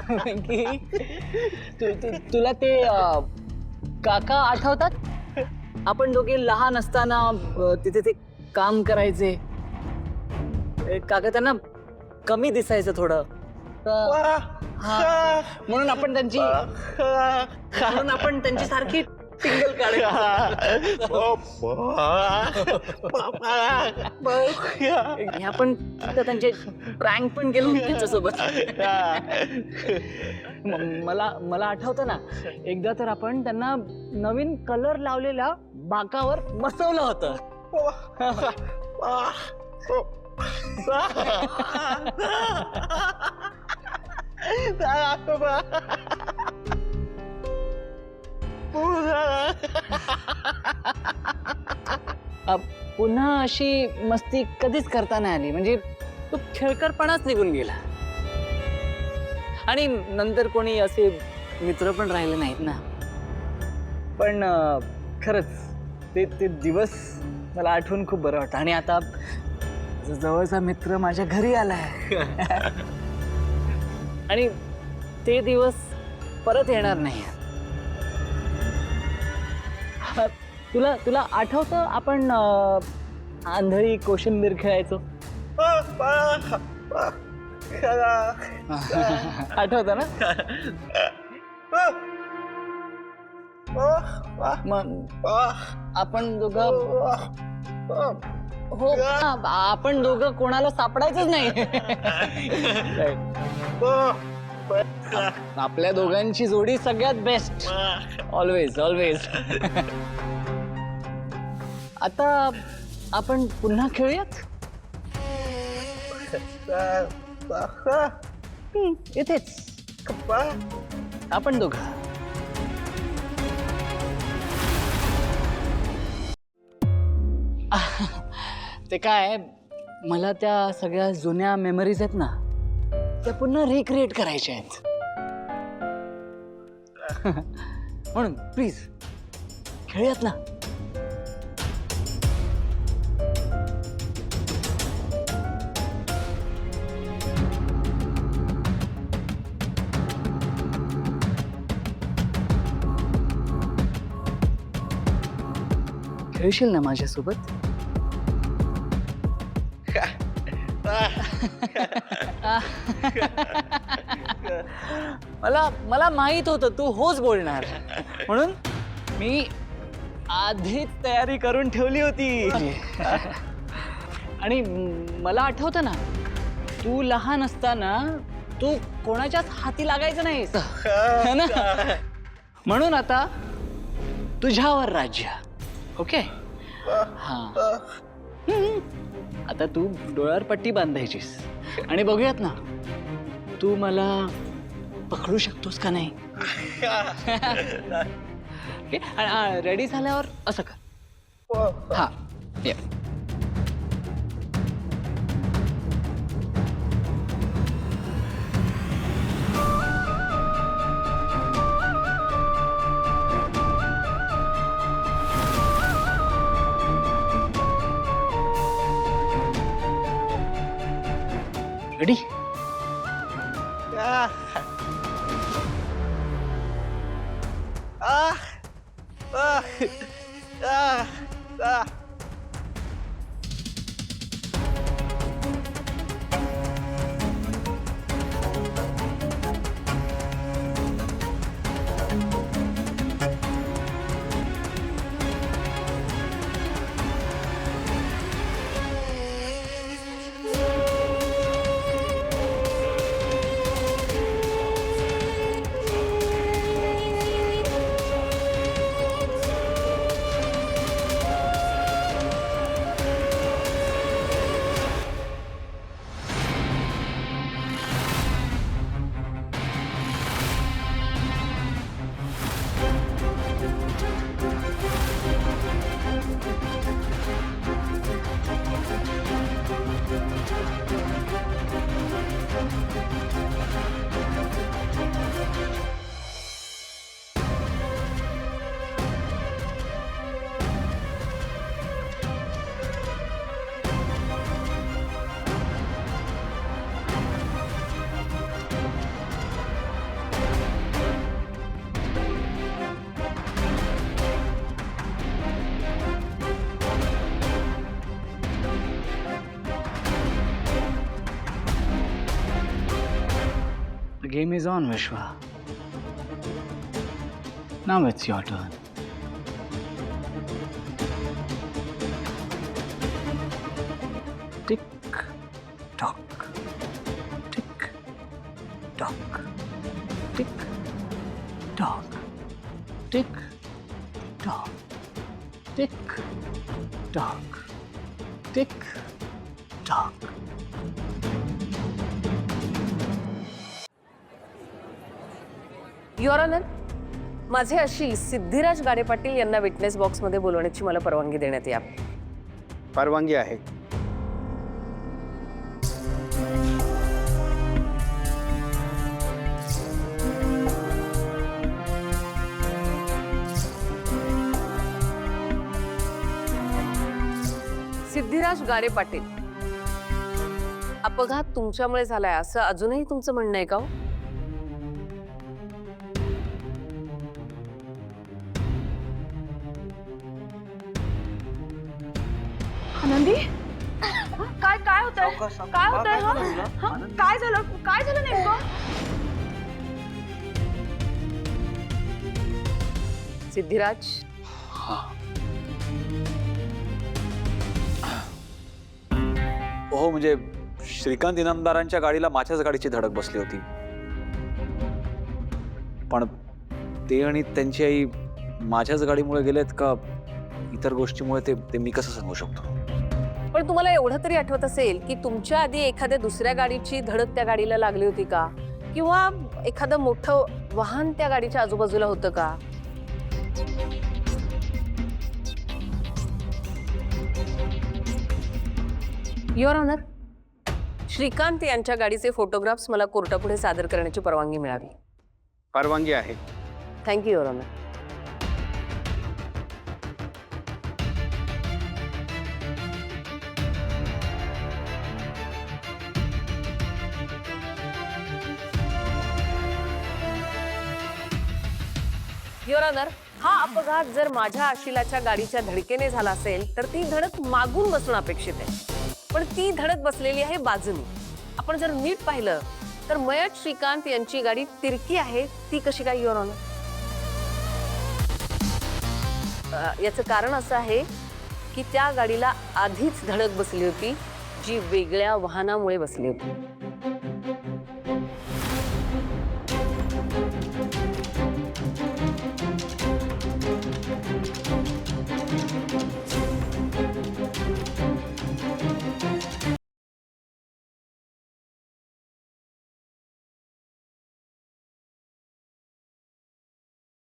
वेंकी, तुला ते काका आठवतात? आपण दोघे लहान असताना तिथे ते काम करायचे. काका त्यांना कमी दिसायचं थोडं. म्हणून आपण त्यांची सारखी टिंगल काढायचो. आपण त्यांचे प्रँक पण केलो त्यांच्यासोबत. मला आठवतं ना, एकदा तर आपण त्यांना नवीन कलर लावलेल्या बाकावर बसवलं होतं. पुन्हा अशी मस्ती कधीच करता नाही आली. म्हणजे तो खेळकरपणाच निघून गेला. आणि नंतर कोणी असे मित्र पण राहिले नाहीत ना. पण खरंच ते दिवस मला आठवून खूप बरं वाटतं. आणि आता जवळचा मित्र माझ्या घरी आलाय. आणि ते दिवस परत येणार नाही. तुला आठवतं आपण आंधळी कोशिंबीर खेळायचो? आठवतं ना? मग आपण आपण दोघं कोणाला सापडायचंच नाही. आपल्या दोघांची जोडी सगळ्यात बेस्ट. Always always. आता आपण पुन्हा खेळूयात. इथेच आपण दोघं. ते काय, मला त्या सगळ्या जुन्या मेमरीज आहेत ना, त्या पुन्हा रिक्रिएट करायच्या आहेत. म्हणून प्लीज खेळूयात ना. खेळशील ना माझ्यासोबत? मला माहित होतं तू होच बोलणार, म्हणून मी आधीच तयारी करून ठेवली होती. आणि मला आठवतं ना, तू लहान असताना तू कोणाच्याच हाती लागायचं नाहीस ना. म्हणून आता तुझ्यावर राज्य. ओके? हा. आता तू डोळ्यावर पट्टी बांधायचीस आणि बघूयात ना, तू मला पकडू शकतोस का नाही. रेडी झाल्यावर असं कर. हा, ये. Ready? game is on, Vishwa. Now it's your turn. Tick tock. Tick tock. Tick tock. Tick tock. Tick tock. Tick tock. Your honour, माझे अशी सिद्धिराज गाडे पाटील यांना विटनेस बॉक्समध्ये बोलवण्याची मला परवानगी देण्यात यावी. परवानगी आहे. सिद्धिराज गाडे पाटील, अपघात तुमच्यामुळे झालाय असं अजूनही तुमचं म्हणणं आहे का हो? आनंदी, काय काय होतंय? काय होतंय? काय झालं नेमकं? सिद्धिराज, हो म्हणजे श्रीकांत इनामदारांच्या गाडीला माझ्याच गाडीची धडक बसली होती, पण ते आणि त्यांची आई माझ्याच गाडीमुळे गेलेत का इतर गोष्टीमुळे ते मी कसं सांगू शकतो. पण तुम्हाला एवढं तरी आठवत असेल की तुमच्या आधी एखाद्या दुसऱ्या गाडीची धडक त्या गाडीला लागली होती का, किंवा एखादं मोठं वाहन त्या गाडीच्या आजूबाजूला होतं का? युअर ऑनर, श्रीकांत यांच्या गाडीचे फोटोग्राफ्स मला कोर्टापुढे सादर करण्याची परवानगी मिळावी. परवानगी आहे. Thank you your honour. Your honour, हा अपघात जर माझ्या आशिलाच्या गाडीच्या धडकेने झाला असेल तर ती धडक मागून बसणं अपेक्षित आहे, पण ती धडक बसलेली आहे बाजूने. आपण जर नीट पाहिलं तर मयत श्रीकांत यांची गाडी तिरकी आहे. ती कशी काय युअर ऑनर? याचं कारण असं आहे की त्या गाडीला आधीच धडक बसली होती जी वेगळ्या वाहनामुळे बसली होती.